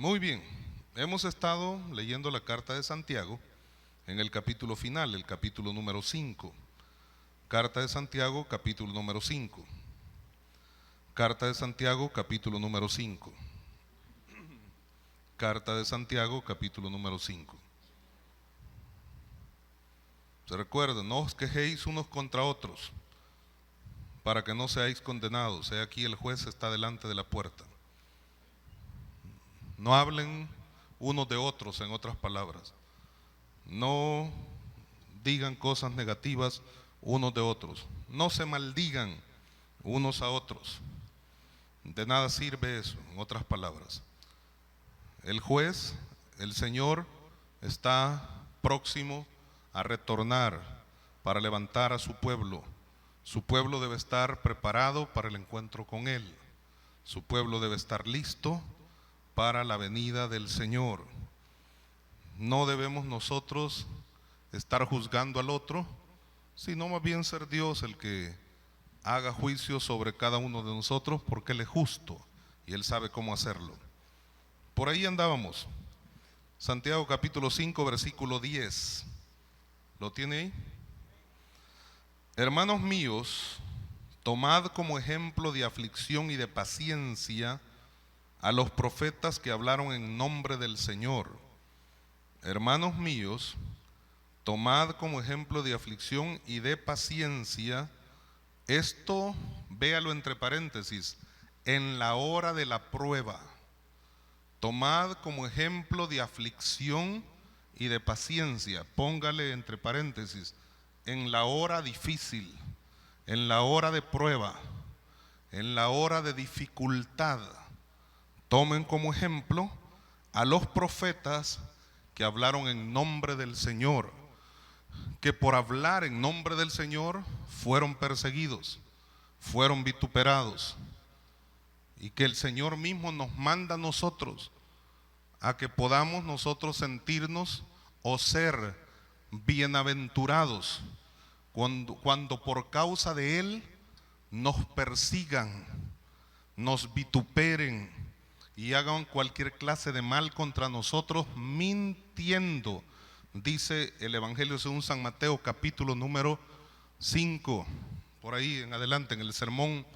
Muy bien, hemos estado leyendo la carta de Santiago en el capítulo final, el capítulo número 5. Carta de Santiago, capítulo número 5. Carta de Santiago, capítulo número 5. Carta de Santiago, capítulo número 5. Se recuerda, no os quejéis unos contra otros, para que no seáis condenados. He aquí el juez está delante de la puerta. No hablen unos de otros, en otras palabras. No digan cosas negativas unos de otros. No se maldigan unos a otros. De nada sirve eso, en otras palabras. El juez, el Señor, está próximo a retornar para levantar a su pueblo. Su pueblo debe estar preparado para el encuentro con Él. Su pueblo debe estar listo para la venida del Señor. No debemos nosotros estar juzgando al otro, sino más bien ser Dios el que haga juicio sobre cada uno de nosotros, porque Él es justo y Él sabe cómo hacerlo. Por ahí andábamos. Santiago capítulo 5, versículo 10. ¿Lo tiene ahí? Hermanos míos, tomad como ejemplo de aflicción y de paciencia a los profetas que hablaron en nombre del Señor. Hermanos míos, tomad como ejemplo de aflicción y de paciencia. Esto, véalo entre paréntesis, en la hora de la prueba. Tomad como ejemplo de aflicción y de paciencia. Póngale entre paréntesis, en la hora difícil, en la hora de prueba, en la hora de dificultad. Tomen como ejemplo a los profetas que hablaron en nombre del Señor, que por hablar en nombre del Señor fueron perseguidos, fueron vituperados, y que el Señor mismo nos manda a nosotros a que podamos nosotros sentirnos o ser bienaventurados cuando por causa de Él nos persigan, nos vituperen y hagan cualquier clase de mal contra nosotros mintiendo. Dice el Evangelio según San Mateo capítulo número 5, por ahí en adelante, en el sermón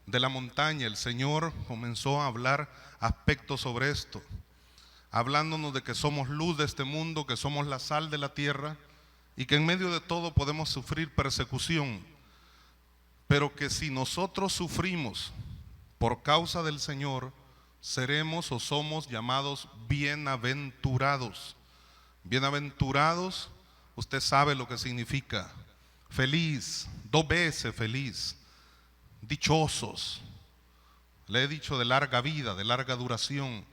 de la montaña, el Señor comenzó a hablar aspectos sobre esto, hablándonos de que somos luz de este mundo, que somos la sal de la tierra y que en medio de todo podemos sufrir persecución, pero que si nosotros sufrimos por causa del Señor, seremos o somos llamados bienaventurados. Bienaventurados, usted sabe lo que significa. Feliz, 2 veces feliz. Dichosos. Le he dicho de larga vida, de larga duración.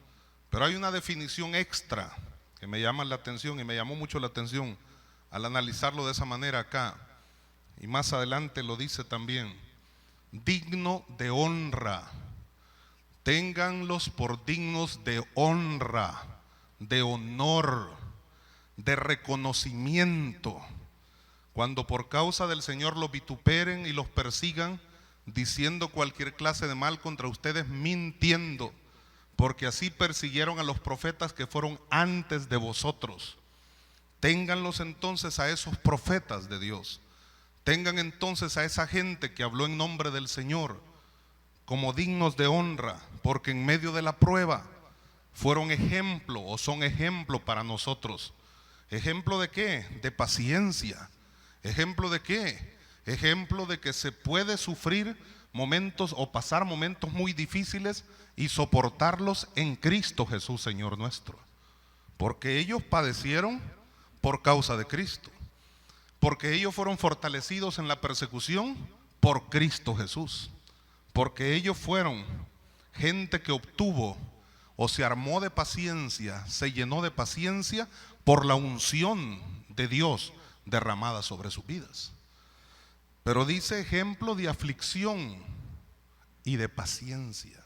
Pero hay una definición extra que me llama la atención y me llamó mucho la atención al analizarlo de esa manera acá. Y más adelante lo dice también. Digno de honra. Ténganlos por dignos de honra, de honor, de reconocimiento. Cuando por causa del Señor los vituperen y los persigan, diciendo cualquier clase de mal contra ustedes, mintiendo, porque así persiguieron a los profetas que fueron antes de vosotros. Ténganlos entonces a esos profetas de Dios. Tengan entonces a esa gente que habló en nombre del Señor como dignos de honra, porque en medio de la prueba fueron ejemplo o son ejemplo para nosotros. ¿Ejemplo de qué? De paciencia. ¿Ejemplo de qué? Ejemplo de que se puede sufrir momentos o pasar momentos muy difíciles y soportarlos en Cristo Jesús, Señor nuestro. Porque ellos padecieron por causa de Cristo. Porque ellos fueron fortalecidos en la persecución por Cristo Jesús. Porque ellos fueron gente que obtuvo o se armó de paciencia, se llenó de paciencia por la unción de Dios derramada sobre sus vidas. Pero dice ejemplo de aflicción y de paciencia.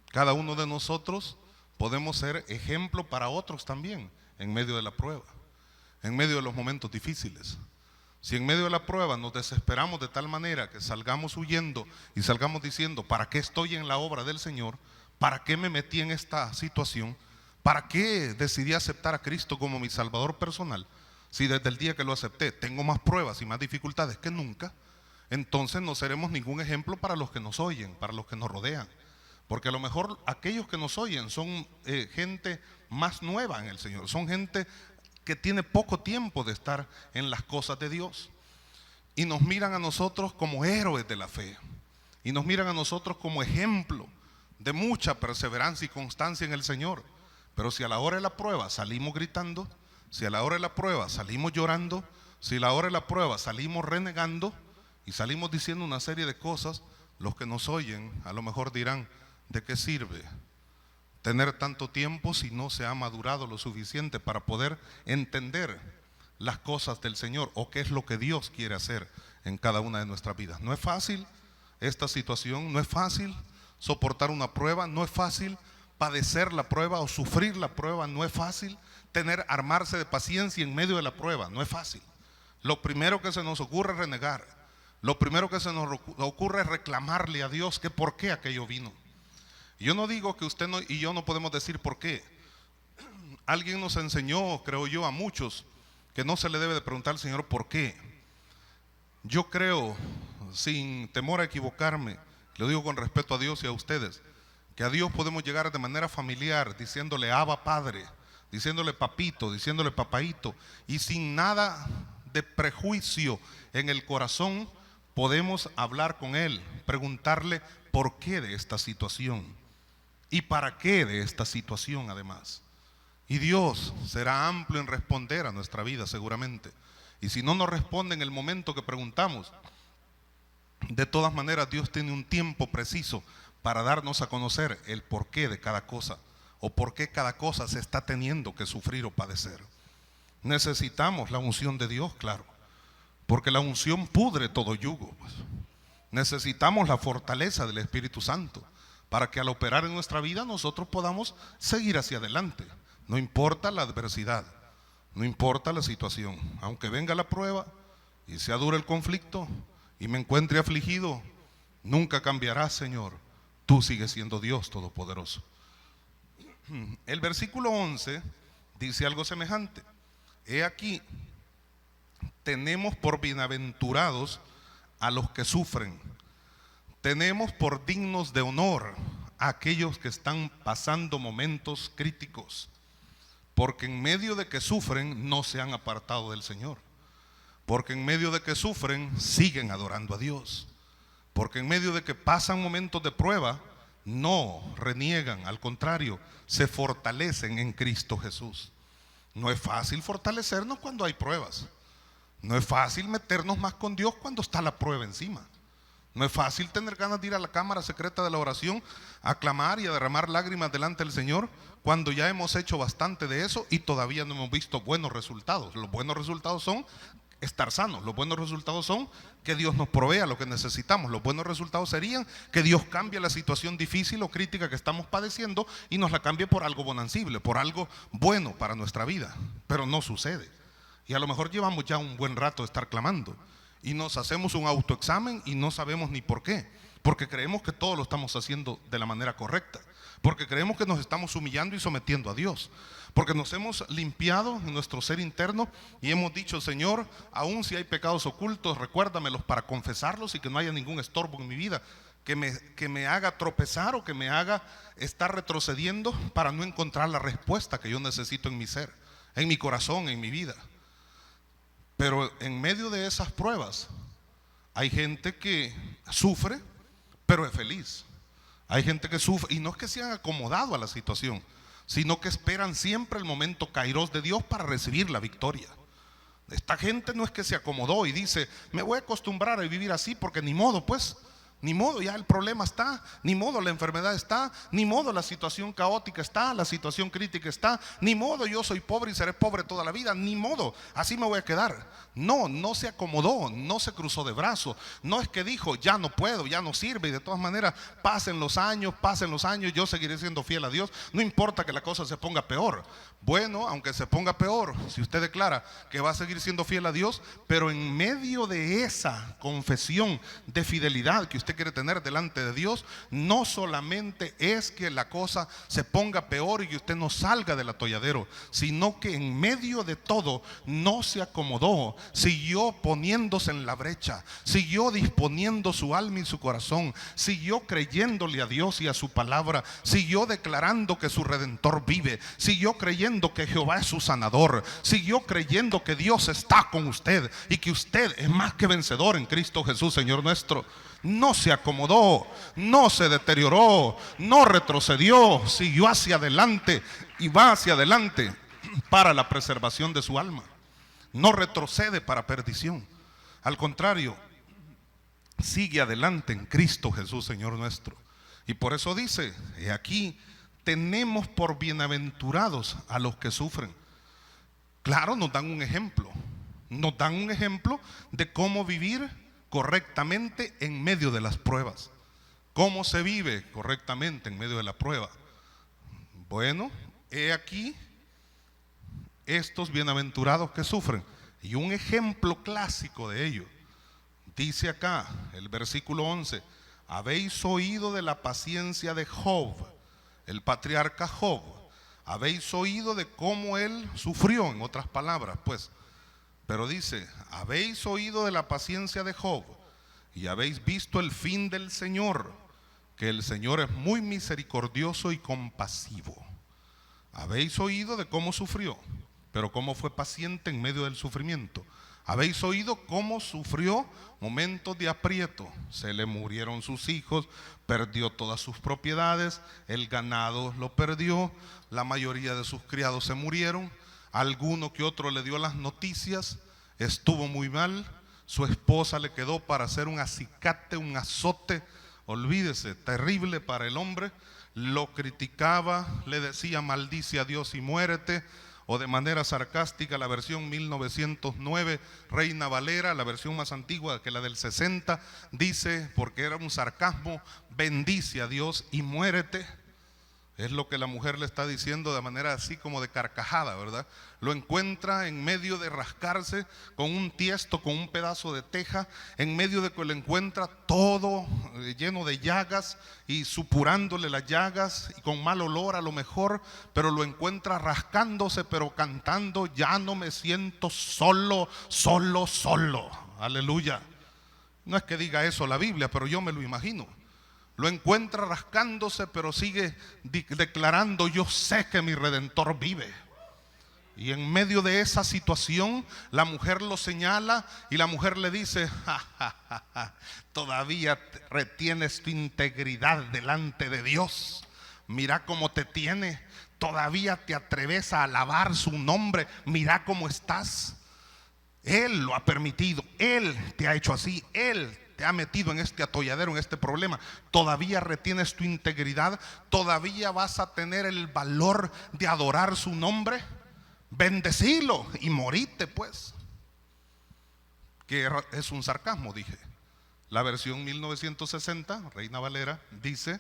Cada uno de nosotros podemos ser ejemplo para otros también en medio de la prueba, en medio de los momentos difíciles. Si en medio de la prueba nos desesperamos de tal manera que salgamos huyendo y salgamos diciendo, ¿para qué estoy en la obra del Señor? ¿Para qué me metí en esta situación? ¿Para qué decidí aceptar a Cristo como mi Salvador personal? Si desde el día que lo acepté tengo más pruebas y más dificultades que nunca, entonces no seremos ningún ejemplo para los que nos oyen, para los que nos rodean. Porque a lo mejor aquellos que nos oyen son gente más nueva en el Señor, son gente que tiene poco tiempo de estar en las cosas de Dios. Y nos miran a nosotros como héroes de la fe. Y nos miran a nosotros como ejemplo de mucha perseverancia y constancia en el Señor. Pero si a la hora de la prueba salimos gritando, si a la hora de la prueba salimos llorando, si a la hora de la prueba salimos renegando y salimos diciendo una serie de cosas, los que nos oyen a lo mejor dirán: ¿de qué sirve tener tanto tiempo si no se ha madurado lo suficiente para poder entender las cosas del Señor o qué es lo que Dios quiere hacer en cada una de nuestras vidas? No es fácil esta situación, no es fácil soportar una prueba, no es fácil padecer la prueba o sufrir la prueba, no es fácil armarse de paciencia en medio de la prueba, no es fácil. Lo primero que se nos ocurre es renegar, lo primero que se nos ocurre es reclamarle a Dios que por qué aquello vino. Yo no digo que usted y yo no podemos decir por qué. Alguien nos enseñó, creo yo, a muchos, que no se le debe de preguntar al Señor por qué. Yo creo, sin temor a equivocarme, lo digo con respeto a Dios y a ustedes, que a Dios podemos llegar de manera familiar, diciéndole Abba Padre, diciéndole papito, diciéndole papaito, y sin nada de prejuicio en el corazón podemos hablar con Él, preguntarle por qué de esta situación y para qué de esta situación además. Y Dios será amplio en responder a nuestra vida seguramente. Y si no nos responde en el momento que preguntamos, de todas maneras Dios tiene un tiempo preciso para darnos a conocer el porqué de cada cosa o por qué cada cosa se está teniendo que sufrir o padecer. Necesitamos la unción de Dios, claro, porque la unción pudre todo yugo, pues. Necesitamos la fortaleza del Espíritu Santo para que al operar en nuestra vida nosotros podamos seguir hacia adelante. No importa la adversidad, no importa la situación, aunque venga la prueba y sea duro el conflicto y me encuentre afligido, nunca cambiarás, Señor. Tú sigues siendo Dios Todopoderoso. El versículo 11 dice algo semejante. He aquí, tenemos por bienaventurados a los que sufren. Tenemos por dignos de honor a aquellos que están pasando momentos críticos, porque en medio de que sufren no se han apartado del Señor, porque en medio de que sufren siguen adorando a Dios, porque en medio de que pasan momentos de prueba no reniegan, al contrario, se fortalecen en Cristo Jesús. No es fácil fortalecernos cuando hay pruebas. No es fácil meternos más con Dios cuando está la prueba encima. No es fácil tener ganas de ir a la cámara secreta de la oración, a clamar y a derramar lágrimas delante del Señor cuando ya hemos hecho bastante de eso y todavía no hemos visto buenos resultados. Los buenos resultados son estar sanos. Los buenos resultados son que Dios nos provea lo que necesitamos. Los buenos resultados serían que Dios cambie la situación difícil o crítica que estamos padeciendo y nos la cambie por algo bonancible, por algo bueno para nuestra vida. Pero no sucede. Y a lo mejor llevamos ya un buen rato de estar clamando y nos hacemos un autoexamen y no sabemos ni por qué, porque creemos que todo lo estamos haciendo de la manera correcta, porque creemos que nos estamos humillando y sometiendo a Dios, porque nos hemos limpiado en nuestro ser interno y hemos dicho: Señor, aun si hay pecados ocultos, recuérdamelos para confesarlos y que no haya ningún estorbo en mi vida que me haga tropezar o que me haga estar retrocediendo para no encontrar la respuesta que yo necesito en mi ser, en mi corazón, en mi vida. Pero en medio de esas pruebas hay gente que sufre, pero es feliz. Hay gente que sufre y no es que se han acomodado a la situación, sino que esperan siempre el momento kairos de Dios para recibir la victoria. Esta gente no es que se acomodó y dice: me voy a acostumbrar a vivir así porque ni modo, pues. Ni modo, ya el problema está, ni modo la enfermedad está, ni modo la situación caótica está, la situación crítica está, ni modo yo soy pobre y seré pobre toda la vida, ni modo, así me voy a quedar. No, no se acomodó, no se cruzó de brazos, no es que dijo: ya no puedo, ya no sirve y de todas maneras pasen los años, yo seguiré siendo fiel a Dios, no importa que la cosa se ponga peor. Bueno, aunque se ponga peor, si usted declara que va a seguir siendo fiel a Dios, pero en medio de esa confesión de fidelidad que usted usted quiere tener delante de Dios, no solamente es que la cosa se ponga peor y que usted no salga del atolladero, sino que en medio de todo no se acomodó, siguió poniéndose en la brecha, siguió disponiendo su alma y su corazón, siguió creyéndole a Dios y a su palabra, siguió declarando que su Redentor vive, siguió creyendo que Jehová es su sanador, siguió creyendo que Dios está con usted y que usted es más que vencedor en Cristo Jesús, Señor nuestro. No se acomodó, no se deterioró, no retrocedió, siguió hacia adelante y va hacia adelante para la preservación de su alma. No retrocede para perdición. Al contrario, sigue adelante en Cristo Jesús, Señor nuestro. Y por eso dice, he aquí, tenemos por bienaventurados a los que sufren. Claro, nos dan un ejemplo. Nos dan un ejemplo de cómo vivir correctamente en medio de las pruebas. ¿Cómo se vive correctamente en medio de la prueba? Bueno, he aquí estos bienaventurados que sufren. Y un ejemplo clásico de ello, dice acá el versículo 11: habéis oído de la paciencia de Job, el patriarca Job. Habéis oído de cómo él sufrió, en otras palabras, pues. Pero dice, habéis oído de la paciencia de Job y habéis visto el fin del Señor, que el Señor es muy misericordioso y compasivo. Habéis oído de cómo sufrió, pero cómo fue paciente en medio del sufrimiento. Habéis oído cómo sufrió momentos de aprieto. Se le murieron sus hijos, perdió todas sus propiedades, el ganado lo perdió, la mayoría de sus criados se murieron. Alguno que otro le dio las noticias, estuvo muy mal, su esposa le quedó para hacer un acicate, un azote, olvídese, terrible para el hombre. Lo criticaba, le decía maldice a Dios y muérete, o de manera sarcástica la versión 1909, Reina Valera, la versión más antigua que la del 60, dice, porque era un sarcasmo, bendice a Dios y muérete. Es lo que la mujer le está diciendo de manera así como de carcajada, ¿verdad? Lo encuentra en medio de rascarse con un tiesto, con un pedazo de teja, en medio de que lo encuentra todo lleno de llagas y supurándole las llagas y con mal olor a lo mejor, pero lo encuentra rascándose, pero cantando, ya no me siento solo, solo, solo. Aleluya. No es que diga eso la Biblia, pero yo me lo imagino. Lo encuentra rascándose, pero sigue declarando, yo sé que mi Redentor vive. Y en medio de esa situación, la mujer lo señala y la mujer le dice, todavía retienes tu integridad delante de Dios. Mira cómo te tiene, todavía te atreves a alabar su nombre, mira cómo estás. Él lo ha permitido, Él te ha hecho así, Él te ha metido en este atolladero, en este problema. Todavía retienes tu integridad, todavía vas a tener el valor de adorar su nombre. Bendecilo y morite, pues. Que es un sarcasmo, dije. La versión 1960, Reina Valera, dice,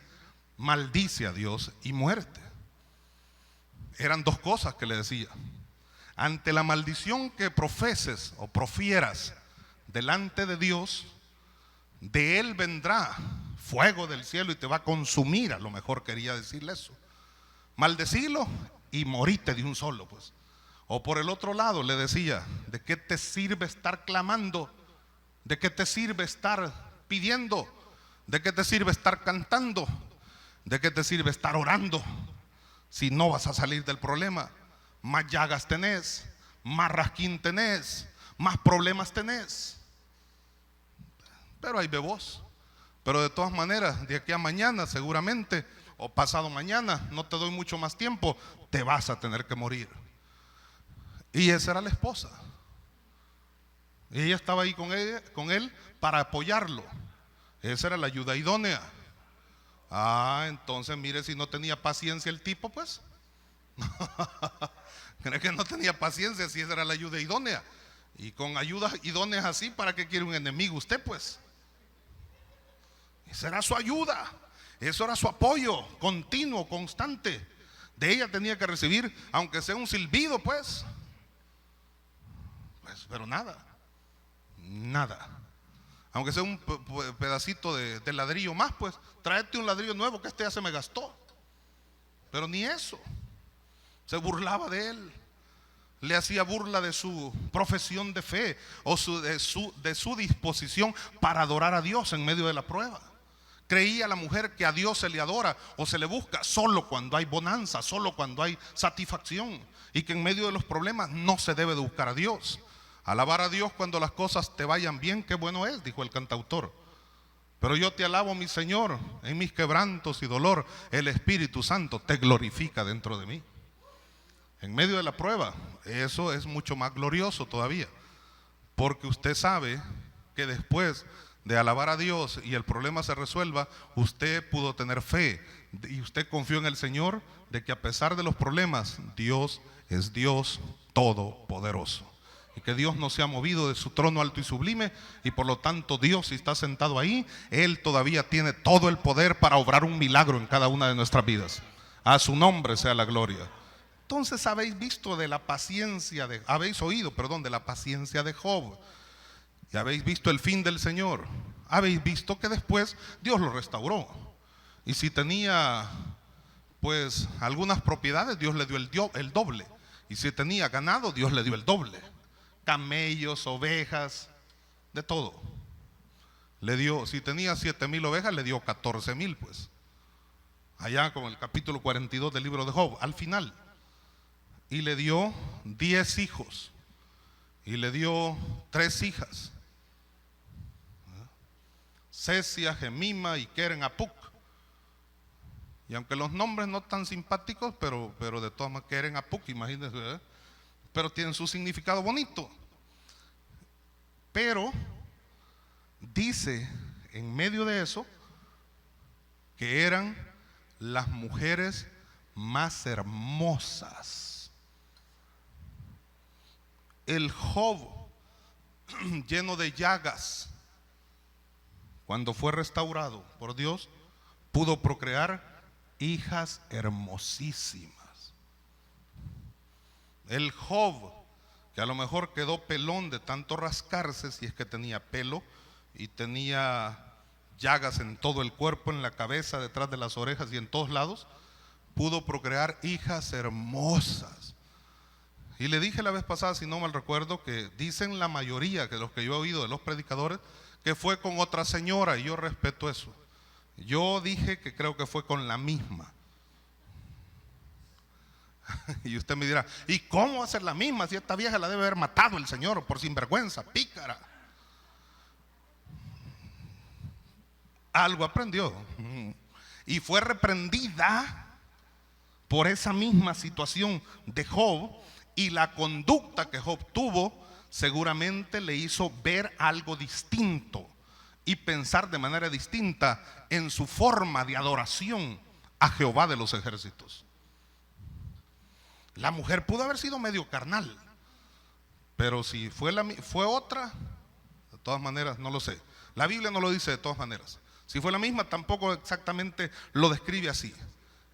maldice a Dios y muérete. Eran dos cosas que le decía. Ante la maldición que profeses o profieras delante de Dios, de Él vendrá fuego del cielo y te va a consumir. A lo mejor quería decirle eso. Maldecilo y morite de un solo, pues. O por el otro lado le decía, ¿de qué te sirve estar clamando? ¿De qué te sirve estar pidiendo? ¿De qué te sirve estar cantando? ¿De qué te sirve estar orando? Si no vas a salir del problema. Más llagas tenés, más rasquín tenés, más problemas tenés. Pero ahí ve vos. Pero de todas maneras, de aquí a mañana seguramente, o pasado mañana, no te doy mucho más tiempo, te vas a tener que morir. Y esa era la esposa. Y ella estaba ahí con él para apoyarlo. Esa era la ayuda idónea. Entonces mire si no tenía paciencia el tipo, pues. ¿Cree que no tenía paciencia si esa era la ayuda idónea? Y con ayudas idóneas así, ¿para qué quiere un enemigo usted, pues? Esa era su ayuda, eso era su apoyo continuo, constante. De ella tenía que recibir, aunque sea un silbido, pues. Pero nada. aunque sea un pedacito de ladrillo más, pues tráete un ladrillo nuevo que este ya se me gastó. Pero ni eso. Se burlaba de él, le hacía burla de su profesión de fe o de su disposición para adorar a Dios en medio de la prueba. Creía la mujer que a Dios se le adora o se le busca solo cuando hay bonanza, solo cuando hay satisfacción, y que en medio de los problemas no se debe de buscar a Dios. Alabar a Dios cuando las cosas te vayan bien, qué bueno es, dijo el cantautor. Pero yo te alabo, mi Señor, en mis quebrantos y dolor, el Espíritu Santo te glorifica dentro de mí. En medio de la prueba, eso es mucho más glorioso todavía, porque usted sabe que después de alabar a Dios y el problema se resuelva, usted pudo tener fe y usted confió en el Señor de que a pesar de los problemas, Dios es Dios todopoderoso. Y que Dios no se ha movido de su trono alto y sublime, y por lo tanto Dios, si está sentado ahí, Él todavía tiene todo el poder para obrar un milagro en cada una de nuestras vidas. A su nombre sea la gloria. Entonces habéis oído, de la paciencia de Job, y habéis visto el fin del Señor. Habéis visto que después Dios lo restauró, y si tenía pues algunas propiedades, Dios le dio el doble, y si tenía ganado, Dios le dio el doble, camellos, ovejas, de todo. Le dio, si tenía 7,000 ovejas, le dio 14,000, pues allá con el capítulo 42 del libro de Job, al final. Y le dio 10 hijos y le dio 3 hijas, Cesia, Gemima y Keren Apuk. Y aunque los nombres no tan simpáticos, pero de todas maneras, Keren Apuk, imagínense, pero tienen su significado bonito. Pero dice en medio de eso que eran las mujeres más hermosas. El Job, lleno de llagas, cuando fue restaurado por Dios, pudo procrear hijas hermosísimas. El Job, que a lo mejor quedó pelón de tanto rascarse, si es que tenía pelo, y tenía llagas en todo el cuerpo, en la cabeza, detrás de las orejas y en todos lados, pudo procrear hijas hermosas. Y le dije la vez pasada, si no mal recuerdo, que dicen la mayoría, que los que yo he oído de los predicadores, que fue con otra señora, y yo respeto eso. Yo dije que creo que fue con la misma. Y usted me dirá, ¿y cómo va a ser la misma si esta vieja la debe haber matado el Señor por sinvergüenza, pícara? Algo aprendió. Y fue reprendida por esa misma situación de Job, y la conducta que Job tuvo seguramente le hizo ver algo distinto y pensar de manera distinta en su forma de adoración a Jehová de los ejércitos. La mujer pudo haber sido medio carnal, pero si fue otra, de todas maneras no lo sé. La Biblia no lo dice de todas maneras. Si fue la misma, tampoco exactamente lo describe así.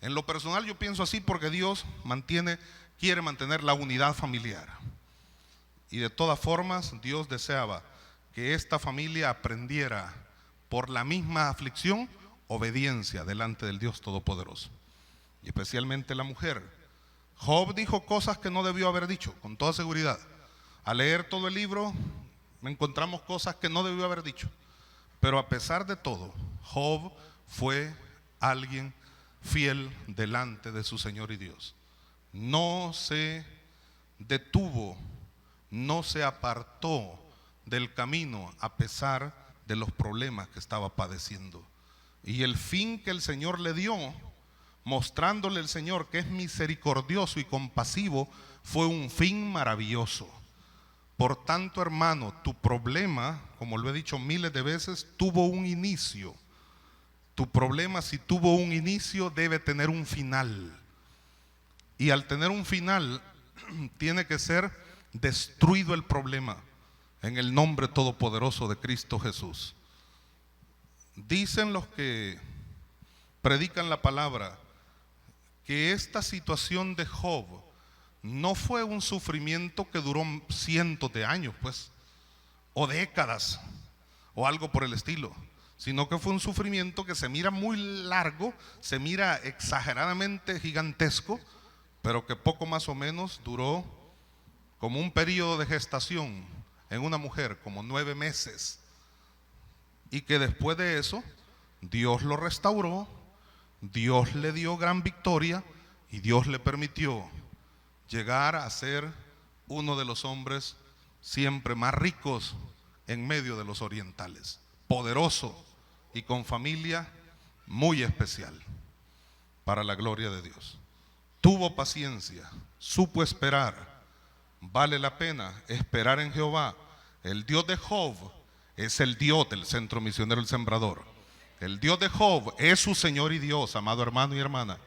En lo personal yo pienso así porque Dios quiere mantener la unidad familiar. Y de todas formas Dios deseaba que esta familia aprendiera por la misma aflicción obediencia delante del Dios Todopoderoso. Y especialmente la mujer. Job dijo cosas que no debió haber dicho, con toda seguridad. Al leer todo el libro encontramos cosas que no debió haber dicho. Pero a pesar de todo, Job fue alguien fiel delante de su Señor y Dios. No se detuvo, no se apartó del camino a pesar de los problemas que estaba padeciendo. Y el fin que el Señor le dio, mostrándole el Señor que es misericordioso y compasivo, fue un fin maravilloso. Por tanto, hermano, tu problema, como lo he dicho miles de veces, tuvo un inicio. Tu problema, si tuvo un inicio, debe tener un final. Y al tener un final, tiene que ser destruido el problema en el nombre todopoderoso de Cristo Jesús. Dicen los que predican la palabra que esta situación de Job no fue un sufrimiento que duró cientos de años, pues, o décadas, o algo por el estilo, sino que fue un sufrimiento que se mira muy largo, se mira exageradamente gigantesco, pero que poco más o menos duró como un periodo de gestación en una mujer, como 9 meses, y que después de eso Dios lo restauró, Dios le dio gran victoria y Dios le permitió llegar a ser uno de los hombres siempre más ricos en medio de los orientales, poderoso y con familia muy especial para la gloria de Dios. Tuvo paciencia, supo esperar. Vale la pena esperar en Jehová. El Dios de Job es el Dios del Centro Misionero El Sembrador. El Dios de Job es su Señor y Dios, amado hermano y hermana.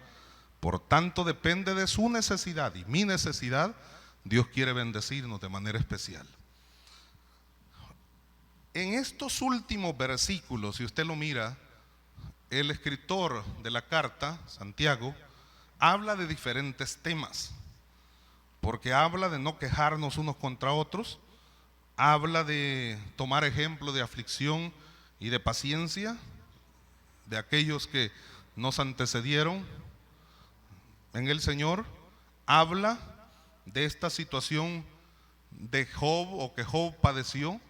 Por tanto, depende de su necesidad y mi necesidad. Dios quiere bendecirnos de manera especial. En estos últimos versículos, si usted lo mira, el escritor de la carta, Santiago, habla de diferentes temas, porque habla de no quejarnos unos contra otros, habla de tomar ejemplo de aflicción y de paciencia de aquellos que nos antecedieron en el Señor, habla de esta situación de Job o que Job padeció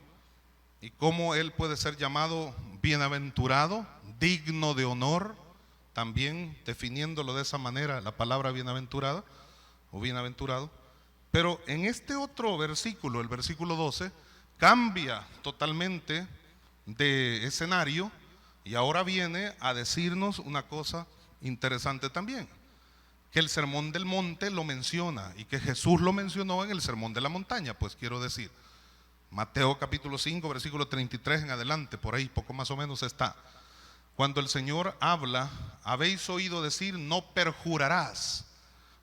y cómo él puede ser llamado bienaventurado, digno de honor, también definiéndolo de esa manera la palabra bienaventurada o bienaventurado. Pero en este otro versículo, el versículo 12, cambia totalmente de escenario y ahora viene a decirnos una cosa interesante también, que el sermón del monte lo menciona y que Jesús lo mencionó en el sermón de la montaña, pues quiero decir, Mateo capítulo 5, versículo 33 en adelante, por ahí poco más o menos está. Cuando el Señor habla, habéis oído decir, no perjurarás,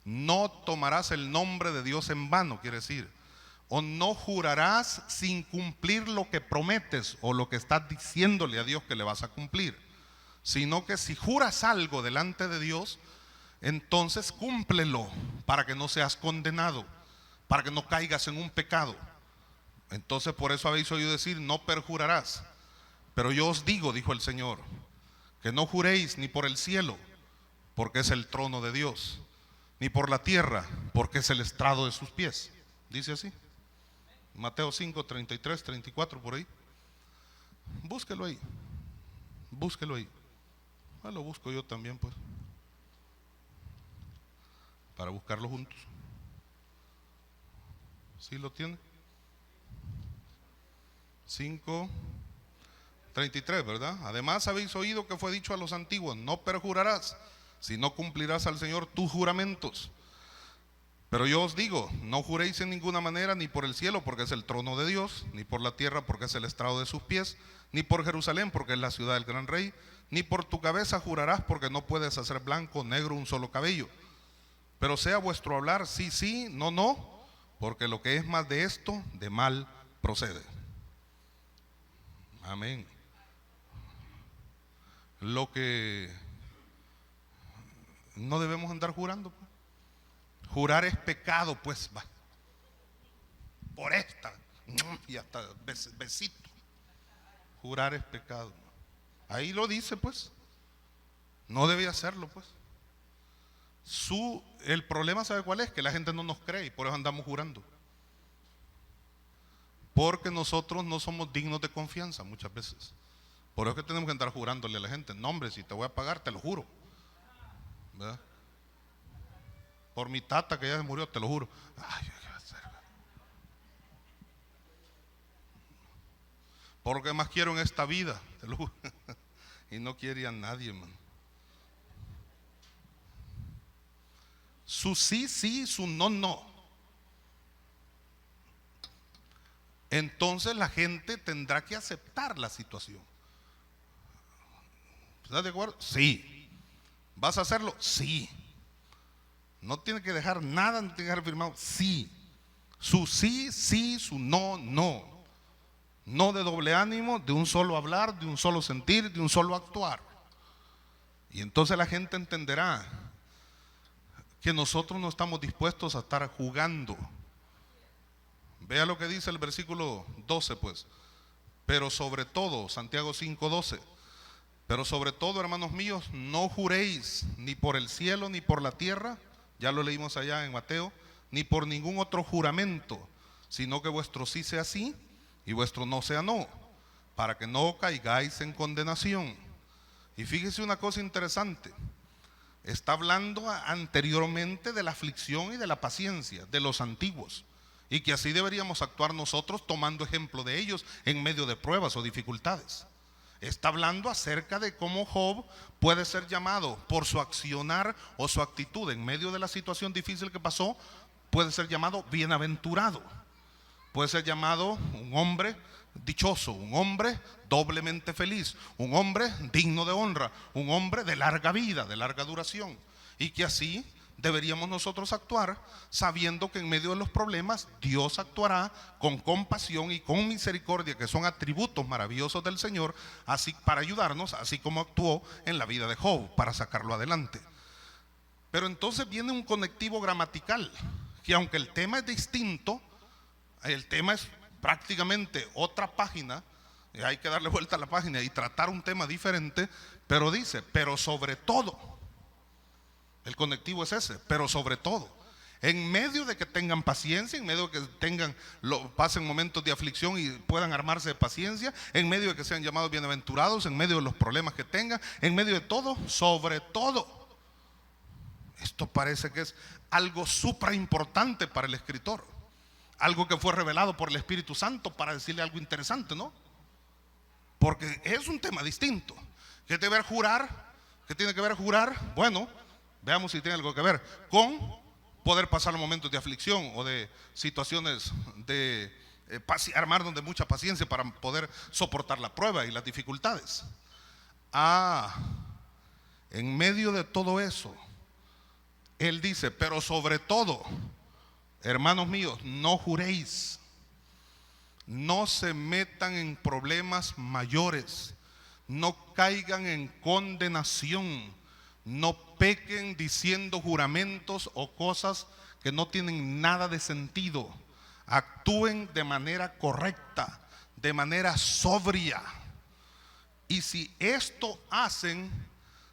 no tomarás el nombre de Dios en vano, quiere decir, o no jurarás sin cumplir lo que prometes o lo que estás diciéndole a Dios que le vas a cumplir, sino que si juras algo delante de Dios, entonces cúmplelo para que no seas condenado, para que no caigas en un pecado. Entonces por eso habéis oído decir, no perjurarás. Pero yo os digo, dijo el Señor, que no juréis ni por el cielo, porque es el trono de Dios, ni por la tierra, porque es el estrado de sus pies. Dice así, Mateo 5, 33, 34, por ahí. Búsquelo ahí, búsquelo ahí. Lo busco yo también, pues, para buscarlo juntos. ¿Sí lo tiene? 5, 33, ¿verdad? Además habéis oído que fue dicho a los antiguos, no perjurarás, si no cumplirás al Señor tus juramentos. Pero yo os digo, no juréis en ninguna manera, ni por el cielo, porque es el trono de Dios, ni por la tierra, porque es el estrado de sus pies, ni por Jerusalén, porque es la ciudad del gran rey, ni por tu cabeza jurarás, porque no puedes hacer blanco o negro un solo cabello. Pero sea vuestro hablar sí, sí, no, no, porque lo que es más de esto, de mal procede. Amén. Lo que no debemos andar jurando, pues. Jurar es pecado, pues, va. Por esta, y hasta besito. Jurar es pecado. Ahí lo dice, pues. No debe hacerlo, pues. El problema, ¿sabe cuál es? Que la gente no nos cree y por eso andamos jurando. Porque nosotros no somos dignos de confianza muchas veces. Por eso es que tenemos que andar jurándole a la gente, no hombre, si te voy a pagar, te lo juro. ¿Verdad? Por mi tata que ya se murió, te lo juro. Ay, ¿qué va a hacer? Por lo que más quiero en esta vida, te lo juro. Y no quiere a nadie, man. Su sí, sí, su no, no. Entonces la gente tendrá que aceptar la situación. ¿Estás de acuerdo? Sí. ¿Vas a hacerlo? Sí. No tiene que dejar nada, no tiene que dejar firmado. Sí. Su sí, sí, su no, no. No de doble ánimo, de un solo hablar, de un solo sentir, de un solo actuar. Y entonces la gente entenderá que nosotros no estamos dispuestos a estar jugando. Vea lo que dice el versículo 12, pues. Pero sobre todo, Santiago 5:12, pero sobre todo, hermanos míos, no juréis ni por el cielo ni por la tierra, ya lo leímos allá en Mateo, ni por ningún otro juramento, sino que vuestro sí sea sí y vuestro no sea no, para que no caigáis en condenación. Y fíjese una cosa interesante, está hablando anteriormente de la aflicción y de la paciencia de los antiguos, y que así deberíamos actuar nosotros tomando ejemplo de ellos en medio de pruebas o dificultades. Está hablando acerca de cómo Job puede ser llamado por su accionar o su actitud en medio de la situación difícil que pasó, puede ser llamado bienaventurado, puede ser llamado un hombre dichoso, un hombre doblemente feliz, un hombre digno de honra, un hombre de larga vida, de larga duración, y que así deberíamos nosotros actuar, sabiendo que en medio de los problemas Dios actuará con compasión y con misericordia, que son atributos maravillosos del Señor, así para ayudarnos, así como actuó en la vida de Job para sacarlo adelante. Pero entonces viene un conectivo gramatical, que aunque el tema es distinto, el tema es prácticamente otra página, hay que darle vuelta a la página y tratar un tema diferente, pero dice, pero sobre todo, el conectivo es ese, pero sobre todo, en medio de que tengan paciencia, en medio de que pasen momentos de aflicción y puedan armarse de paciencia, en medio de que sean llamados bienaventurados, en medio de los problemas que tengan, en medio de todo, sobre todo. Esto parece que es algo supra importante para el escritor, algo que fue revelado por el Espíritu Santo para decirle algo interesante, ¿no? Porque es un tema distinto. ¿Qué tiene que ver jurar? ¿Qué tiene que ver jurar? Bueno, veamos si tiene algo que ver con poder pasar los momentos de aflicción o de situaciones de armarnos de mucha paciencia para poder soportar la prueba y las dificultades. En medio de todo eso, él dice, pero sobre todo, hermanos míos, no juréis, no se metan en problemas mayores, no caigan en condenación, no pequen diciendo juramentos o cosas que no tienen nada de sentido. Actúen de manera correcta, de manera sobria. Y si esto hacen,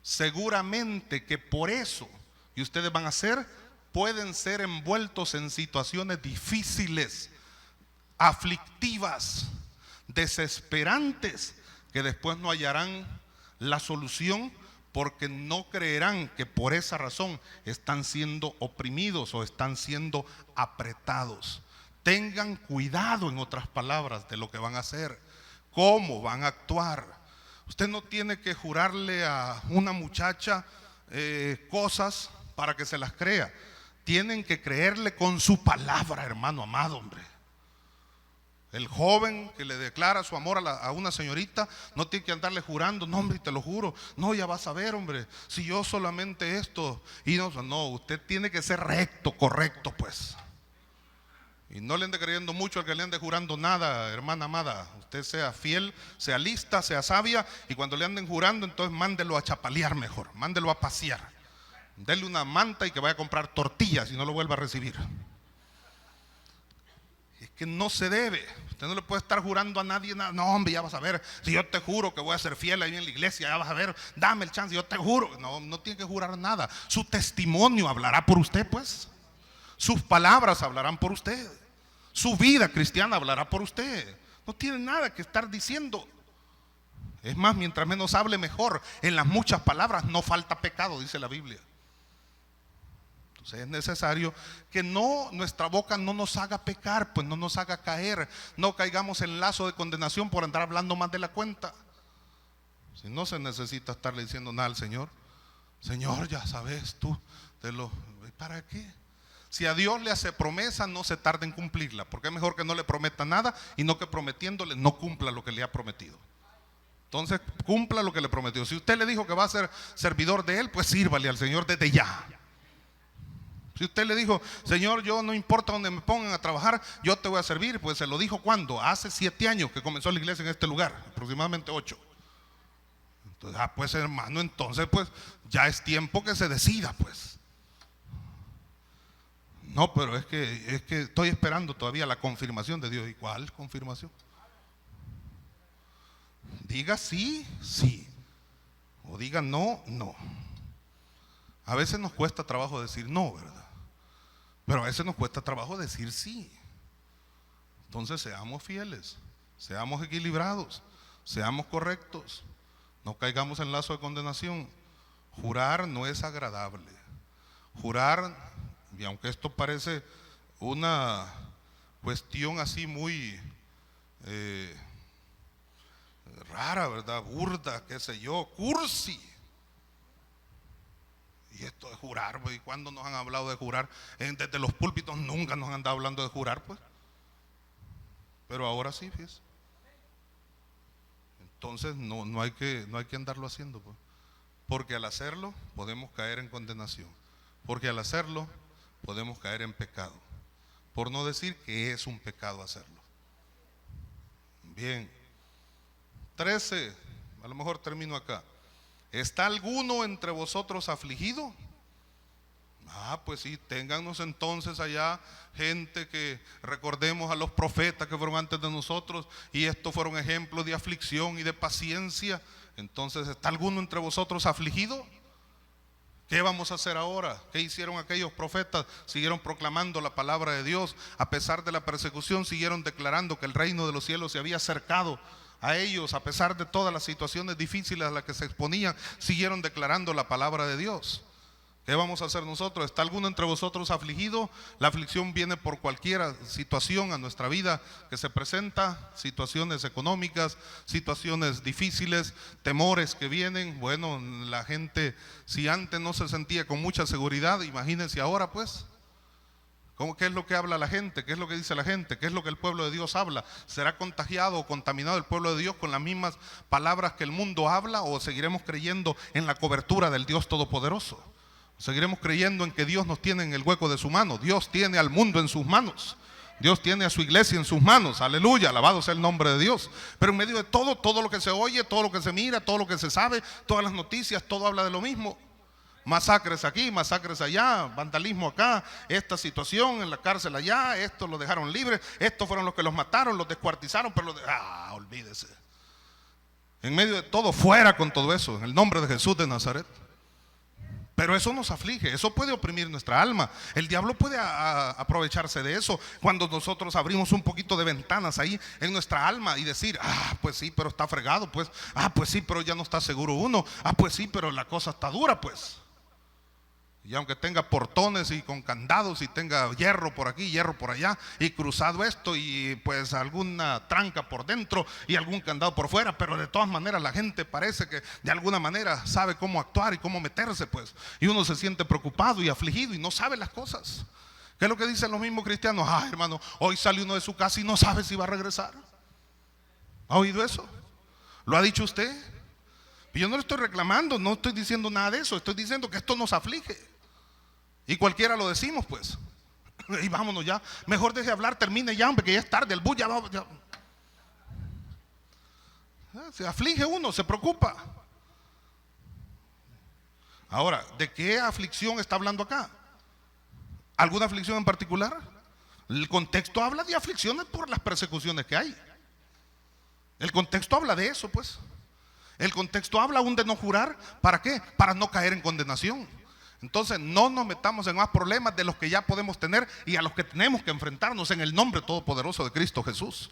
seguramente que por eso, y ustedes van a hacer, pueden ser envueltos en situaciones difíciles, aflictivas, desesperantes, que después no hallarán la solución, porque no creerán que por esa razón están siendo oprimidos o están siendo apretados. Tengan cuidado, en otras palabras, de lo que van a hacer, cómo van a actuar. Usted no tiene que jurarle a una muchacha cosas para que se las crea. Tienen que creerle con su palabra, hermano amado, hombre. El joven que le declara su amor a una señorita no tiene que andarle jurando, no, hombre, te lo juro, no, ya vas a ver, hombre, si yo solamente esto, y no, usted tiene que ser recto, correcto, pues. Y no le ande creyendo mucho al que le ande jurando nada, hermana amada. Usted sea fiel, sea lista, sea sabia, y cuando le anden jurando, entonces mándelo a chapalear mejor, mándelo a pasear. Dele una manta y que vaya a comprar tortillas y no lo vuelva a recibir. Es que no se debe. Usted no le puede estar jurando a nadie nada. No, hombre, ya vas a ver. Si yo te juro que voy a ser fiel ahí en la iglesia, ya vas a ver. Dame el chance, yo te juro. No tiene que jurar nada. Su testimonio hablará por usted, pues. Sus palabras hablarán por usted. Su vida cristiana hablará por usted. No tiene nada que estar diciendo. Es más, mientras menos hable, mejor. En las muchas palabras no falta pecado, dice la Biblia. Entonces es necesario que nuestra boca no nos haga pecar, pues no nos haga caer, no caigamos en lazo de condenación por andar hablando más de la cuenta. Si no se necesita estarle diciendo nada al Señor, Señor, ya sabes tú, ¿para qué? Si a Dios le hace promesa, no se tarde en cumplirla, porque es mejor que no le prometa nada y no que prometiéndole no cumpla lo que le ha prometido. Entonces cumpla lo que le prometió. Si usted le dijo que va a ser servidor de Él, pues sírvale al Señor desde ya. Si usted le dijo, Señor, yo no importa donde me pongan a trabajar, yo te voy a servir, pues se lo dijo ¿cuándo? Hace 7 años que comenzó la iglesia en este lugar, aproximadamente 8. Entonces, pues hermano, entonces pues ya es tiempo que se decida, pues. No, pero es que estoy esperando todavía la confirmación de Dios. ¿Y cuál confirmación? diga sí, sí, o diga no, no. A veces nos cuesta trabajo decir no, ¿verdad? Pero a veces nos cuesta trabajo decir sí. Entonces seamos fieles, seamos equilibrados, seamos correctos, no caigamos en lazo de condenación. Jurar no es agradable. Jurar, y aunque esto parece una cuestión así muy rara, ¿verdad? Burda, qué sé yo, cursi. Y esto de jurar, pues, ¿y cuándo nos han hablado de jurar? Desde los púlpitos nunca nos han andado hablando de jurar, pues. Pero ahora sí, fíjese. Entonces no hay que andarlo haciendo, pues. Porque al hacerlo podemos caer en condenación. Porque al hacerlo podemos caer en pecado. Por no decir que es un pecado hacerlo. Bien. 13, a lo mejor termino acá. ¿Está alguno entre vosotros afligido? Pues sí, téngannos entonces allá gente que recordemos a los profetas que fueron antes de nosotros y estos fueron ejemplos de aflicción y de paciencia. Entonces, ¿está alguno entre vosotros afligido? ¿Qué vamos a hacer ahora? ¿Qué hicieron aquellos profetas? Siguieron proclamando la palabra de Dios. A pesar de la persecución, siguieron declarando que el reino de los cielos se había acercado a ellos. A pesar de todas las situaciones difíciles a las que se exponían, siguieron declarando la palabra de Dios. ¿Qué vamos a hacer nosotros? ¿Está alguno entre vosotros afligido? La aflicción viene por cualquier situación a nuestra vida que se presenta, situaciones económicas, situaciones difíciles, temores que vienen. Bueno, la gente, si antes no se sentía con mucha seguridad, imagínense ahora, pues. ¿Qué es lo que habla la gente? ¿Qué es lo que dice la gente? ¿Qué es lo que el pueblo de Dios habla? ¿Será contagiado o contaminado el pueblo de Dios con las mismas palabras que el mundo habla, o seguiremos creyendo en la cobertura del Dios Todopoderoso? Seguiremos creyendo en que Dios nos tiene en el hueco de su mano. Dios tiene al mundo en sus manos. Dios tiene a su iglesia en sus manos. Aleluya, alabado sea el nombre de Dios. Pero en medio de todo lo que se oye, todo lo que se mira, todo lo que se sabe, todas las noticias, todo habla de lo mismo. Masacres aquí, masacres allá, vandalismo acá, esta situación en la cárcel allá, estos los dejaron libres, estos fueron los que los mataron, los descuartizaron, pero olvídese. En medio de todo, fuera con todo eso, en el nombre de Jesús de Nazaret. Pero eso nos aflige, eso puede oprimir nuestra alma. El diablo puede aprovecharse de eso cuando nosotros abrimos un poquito de ventanas ahí en nuestra alma y decir, pues sí, pero está fregado, pues. Pues sí, pero ya no está seguro uno. Pues sí, pero la cosa está dura, pues. Y aunque tenga portones y con candados y tenga hierro por aquí, hierro por allá, y cruzado esto y pues alguna tranca por dentro y algún candado por fuera, pero de todas maneras la gente parece que de alguna manera sabe cómo actuar y cómo meterse, pues. Y uno se siente preocupado y afligido y no sabe las cosas. ¿Qué es lo que dicen los mismos cristianos? Hermano, hoy sale uno de su casa y no sabe si va a regresar. ¿Ha oído eso? ¿Lo ha dicho usted? Yo no le estoy reclamando, no estoy diciendo nada de eso, estoy diciendo que esto nos aflige. Y cualquiera lo decimos, pues. Y vámonos ya. Mejor deje hablar, termine ya, hombre, que ya es tarde. El bus ya va. Ya. Se aflige uno, se preocupa. Ahora, ¿de qué aflicción está hablando acá? ¿Alguna aflicción en particular? El contexto habla de aflicciones por las persecuciones que hay. El contexto habla de eso, pues. El contexto habla aún de no jurar. ¿Para qué? Para no caer en condenación. Entonces no nos metamos en más problemas de los que ya podemos tener y a los que tenemos que enfrentarnos en el nombre todopoderoso de Cristo Jesús.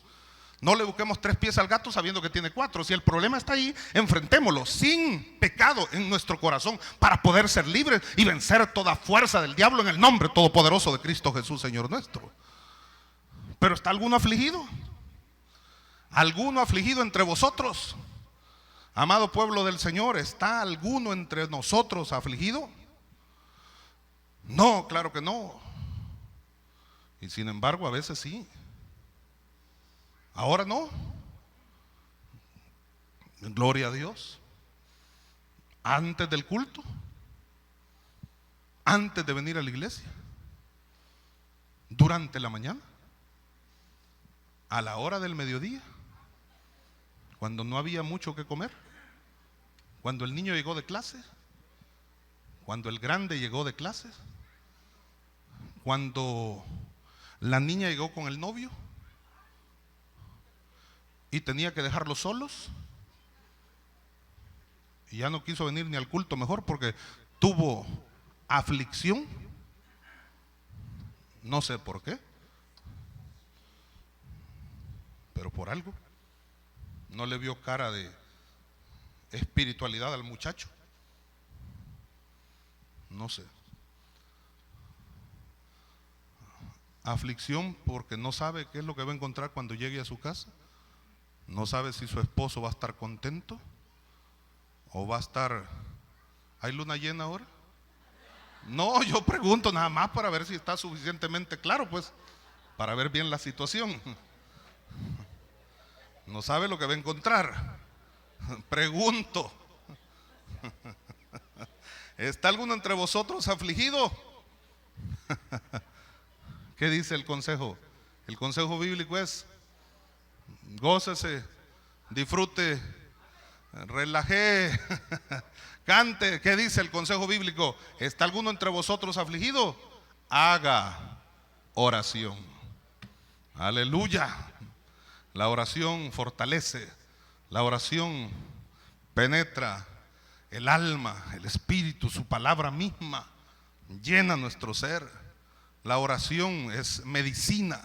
No le busquemos 3 pies al gato sabiendo que tiene 4. Si el problema está ahí, enfrentémoslo sin pecado en nuestro corazón para poder ser libres y vencer toda fuerza del diablo en el nombre todopoderoso de Cristo Jesús, Señor nuestro. Pero ¿está alguno afligido? ¿Alguno afligido entre vosotros? Amado pueblo del Señor, ¿está alguno entre nosotros afligido? No, claro que no. Y sin embargo a veces sí. Ahora no. Gloria a Dios. Antes del culto, antes de venir a la iglesia, durante la mañana, a la hora del mediodía, cuando no había mucho que comer, cuando el niño llegó de clase, cuando el grande llegó de clase, cuando la niña llegó con el novio y tenía que dejarlos solos, y ya no quiso venir ni al culto mejor porque tuvo aflicción. No sé por qué, pero por algo. No le vio cara de espiritualidad al muchacho. No sé. Aflicción porque no sabe qué es lo que va a encontrar cuando llegue a su casa. No sabe si su esposo va a estar contento o va a estar... ¿Hay luna llena ahora? No, yo pregunto nada más para ver si está suficientemente claro, pues, para ver bien la situación. No sabe lo que va a encontrar. Pregunto. ¿Está alguno entre vosotros afligido? ¿Qué dice el consejo? El consejo bíblico es: gócese, disfrute, relaje, cante. ¿Qué dice el consejo bíblico? ¿Está alguno entre vosotros afligido? Haga oración. Aleluya. La oración fortalece, la oración penetra el alma, el espíritu, su palabra misma llena nuestro ser. La oración es medicina,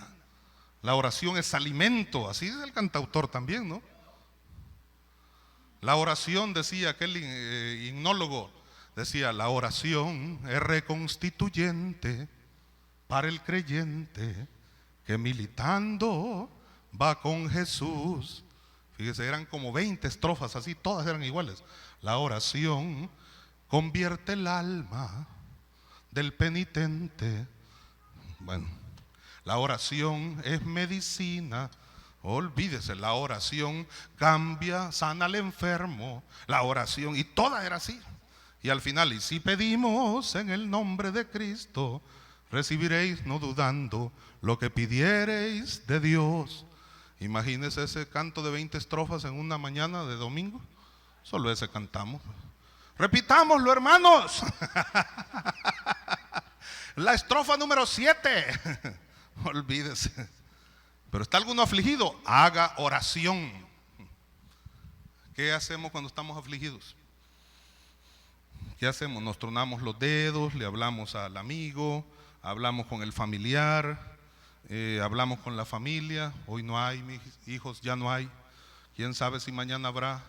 la oración es alimento, así es el cantautor también, ¿no? La oración, decía aquel himnólogo, decía: la oración es reconstituyente para el creyente que militando va con Jesús. Fíjese, eran como 20 estrofas así, todas eran iguales. La oración convierte el alma del penitente. Bueno, la oración es medicina. Olvídese, la oración cambia, sana al enfermo. La oración, y toda era así. Y al final: y si pedimos en el nombre de Cristo, recibiréis no dudando lo que pidiereis de Dios. Imagínese ese canto de 20 estrofas en una mañana de domingo. Solo ese cantamos. Repitámoslo, hermanos. La estrofa número 7. Olvídese. Pero está alguno afligido, haga oración. ¿Qué hacemos cuando estamos afligidos? ¿Qué hacemos? Nos tronamos los dedos, le hablamos al amigo, hablamos con el familiar, hablamos con la familia. Hoy no hay, mis hijos, ya no hay. ¿Quién sabe si mañana habrá?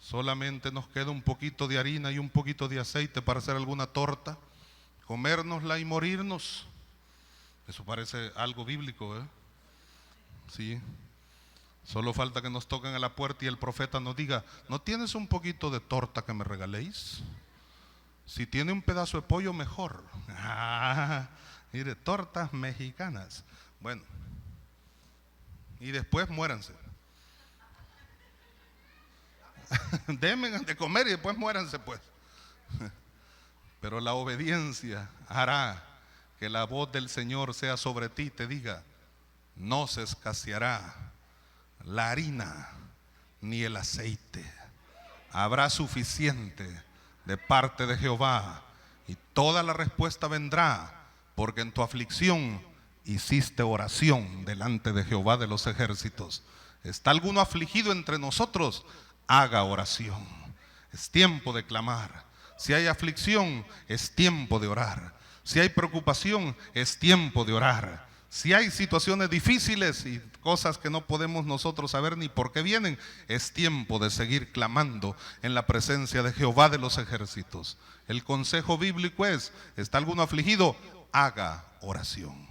Solamente nos queda un poquito de harina y un poquito de aceite para hacer alguna torta, comérnosla y morirnos. Eso parece algo bíblico, ¿eh? Sí. Solo falta que nos toquen a la puerta y el profeta nos diga: ¿no tienes un poquito de torta que me regaléis? Si tiene un pedazo de pollo, mejor. Mire, tortas mexicanas. Bueno, y después muéranse. Denme de comer y después muéranse, pues. Pero la obediencia hará que la voz del Señor sea sobre ti y te diga: no se escaseará la harina ni el aceite. Habrá suficiente de parte de Jehová, y toda la respuesta vendrá porque en tu aflicción hiciste oración delante de Jehová de los ejércitos. ¿Está alguno afligido entre nosotros? Haga oración. Es tiempo de clamar. Si hay aflicción, es tiempo de orar. Si hay preocupación, es tiempo de orar. Si hay situaciones difíciles y cosas que no podemos nosotros saber ni por qué vienen, es tiempo de seguir clamando en la presencia de Jehová de los ejércitos. El consejo bíblico es: ¿está alguno afligido? Haga oración.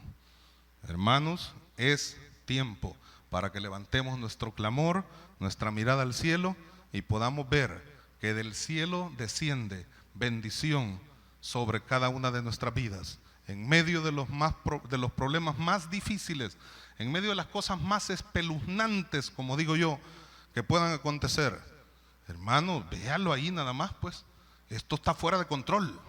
Hermanos, es tiempo para que levantemos nuestro clamor, nuestra mirada al cielo, y podamos ver que del cielo desciende bendición sobre cada una de nuestras vidas. En medio de los problemas más difíciles, en medio de las cosas más espeluznantes, como digo yo, que puedan acontecer, hermanos, véalo ahí nada más, pues. Esto está fuera de control.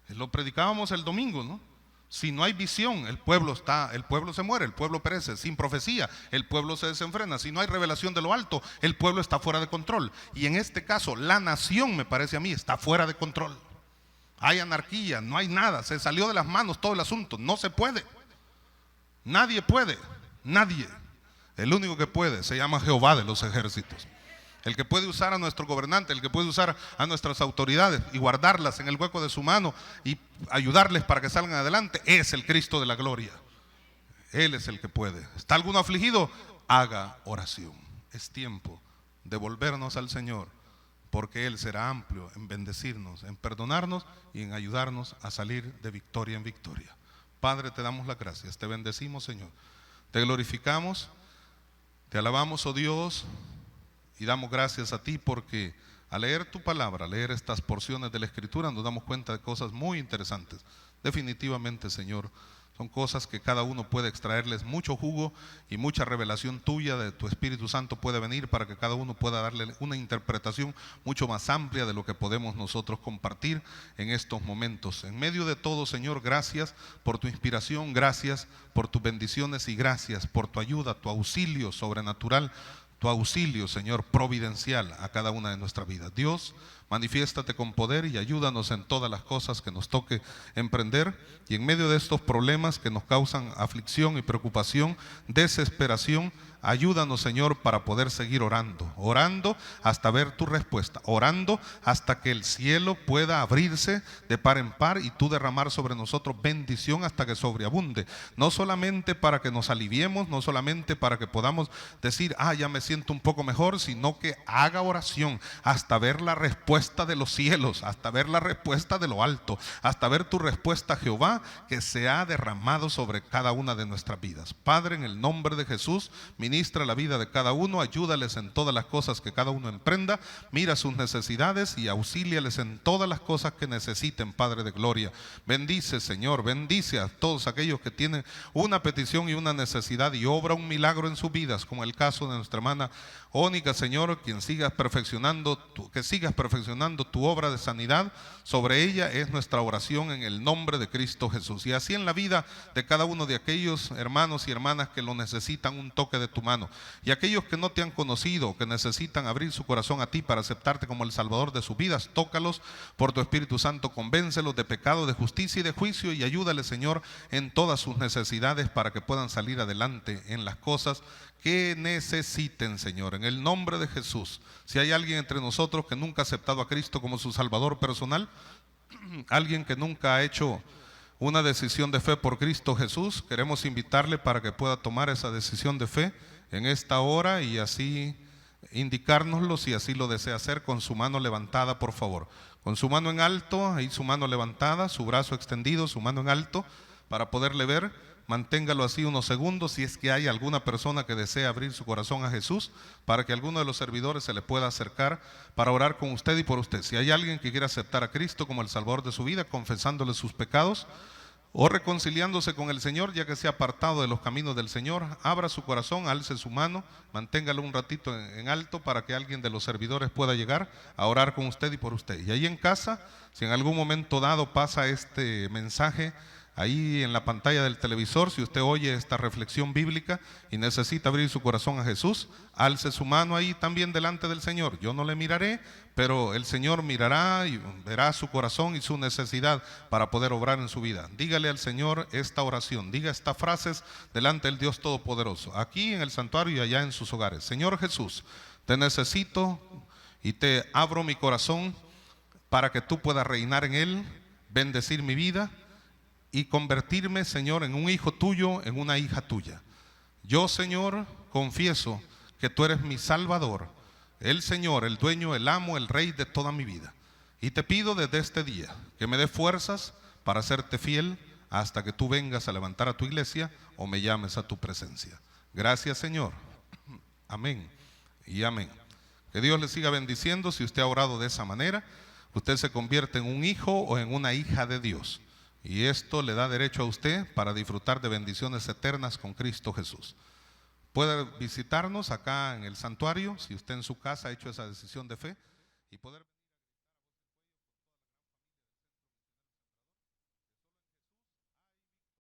Lo predicábamos el domingo, ¿no? Si no hay visión, el pueblo se muere, el pueblo perece. Sin profecía, el pueblo se desenfrena. Si no hay revelación de lo alto, el pueblo está fuera de control. Y en este caso, la nación, me parece a mí, está fuera de control. Hay anarquía, no hay nada, se salió de las manos todo el asunto, no se puede. Nadie puede, nadie. El único que puede se llama Jehová de los ejércitos. El que puede usar a nuestro gobernante, el que puede usar a nuestras autoridades y guardarlas en el hueco de su mano y ayudarles para que salgan adelante, es el Cristo de la gloria. Él es el que puede. ¿Está alguno afligido? Haga oración. Es tiempo de volvernos al Señor, porque Él será amplio en bendecirnos, en perdonarnos y en ayudarnos a salir de victoria en victoria. Padre, te damos las gracias, te bendecimos, Señor. Te glorificamos, te alabamos, oh Dios, y damos gracias a ti porque al leer tu palabra, al leer estas porciones de la Escritura, nos damos cuenta de cosas muy interesantes. Definitivamente, Señor, son cosas que cada uno puede extraerles mucho jugo y mucha revelación tuya de tu Espíritu Santo puede venir para que cada uno pueda darle una interpretación mucho más amplia de lo que podemos nosotros compartir en estos momentos. En medio de todo, Señor, gracias por tu inspiración, gracias por tus bendiciones y gracias por tu ayuda, tu auxilio sobrenatural, tu auxilio, Señor, providencial a cada una de nuestras vidas. Dios, manifiéstate con poder y ayúdanos en todas las cosas que nos toque emprender, y en medio de estos problemas que nos causan aflicción y preocupación, desesperación, ayúdanos, Señor, para poder seguir orando, orando hasta ver tu respuesta, orando hasta que el cielo pueda abrirse de par en par y tú derramar sobre nosotros bendición hasta que sobreabunde, no solamente para que nos aliviemos, no solamente para que podamos decir, ya me siento un poco mejor, sino que haga oración hasta ver la respuesta de los cielos, hasta ver la respuesta de lo alto, hasta ver tu respuesta, Jehová, que se ha derramado sobre cada una de nuestras vidas. Padre, en el nombre de Jesús, ministra la vida de cada uno, ayúdales en todas las cosas que cada uno emprenda, mira sus necesidades y auxíliales en todas las cosas que necesiten, Padre de gloria. Bendice, Señor, bendice a todos aquellos que tienen una petición y una necesidad y obra un milagro en sus vidas, como el caso de nuestra hermana Ónica, Señor, que sigas perfeccionando tu obra de sanidad sobre ella, es nuestra oración en el nombre de Cristo Jesús. Y así en la vida de cada uno de aquellos hermanos y hermanas que lo necesitan, un toque de tu mano, y aquellos que no te han conocido, que necesitan abrir su corazón a ti para aceptarte como el Salvador de sus vidas, tócalos por tu Espíritu Santo, convéncelos de pecado, de justicia y de juicio, y ayúdales, Señor, en todas sus necesidades para que puedan salir adelante en las cosas que necesiten, Señor, en el nombre de Jesús. Si hay alguien entre nosotros que nunca ha aceptado a Cristo como su Salvador personal, alguien que nunca ha hecho una decisión de fe por Cristo Jesús, queremos invitarle para que pueda tomar esa decisión de fe en esta hora y así indicárnoslo si así lo desea hacer, con su mano levantada, por favor, con su mano en alto, ahí su mano levantada, su brazo extendido, su mano en alto para poderle ver. Manténgalo así unos segundos si es que hay alguna persona que desea abrir su corazón a Jesús, para que alguno de los servidores se le pueda acercar para orar con usted y por usted. Si hay alguien que quiera aceptar a Cristo como el Salvador de su vida, confesándole sus pecados o reconciliándose con el Señor, ya que se ha apartado de los caminos del Señor, abra su corazón, alce su mano, manténgalo un ratito en alto para que alguien de los servidores pueda llegar a orar con usted y por usted. Y ahí en casa, si en algún momento dado pasa este mensaje ahí en la pantalla del televisor, si usted oye esta reflexión bíblica y necesita abrir su corazón a Jesús, alce su mano ahí también delante del Señor. Yo no le miraré, pero el Señor mirará y verá su corazón y su necesidad para poder obrar en su vida. Dígale al Señor esta oración, diga estas frases delante del Dios Todopoderoso, aquí en el santuario y allá en sus hogares. Señor Jesús, te necesito y te abro mi corazón para que tú puedas reinar en él, bendecir mi vida y convertirme, Señor, en un hijo tuyo, en una hija tuya. Yo, Señor, confieso que tú eres mi Salvador, el Señor, el dueño, el amo, el rey de toda mi vida. Y te pido desde este día que me dé fuerzas para serte fiel hasta que tú vengas a levantar a tu iglesia o me llames a tu presencia. Gracias, Señor. Amén y amén. Que Dios le siga bendiciendo. Si usted ha orado de esa manera, usted se convierte en un hijo o en una hija de Dios. Y esto le da derecho a usted para disfrutar de bendiciones eternas con Cristo Jesús. Puede visitarnos acá en el santuario, si usted en su casa ha hecho esa decisión de fe, y poder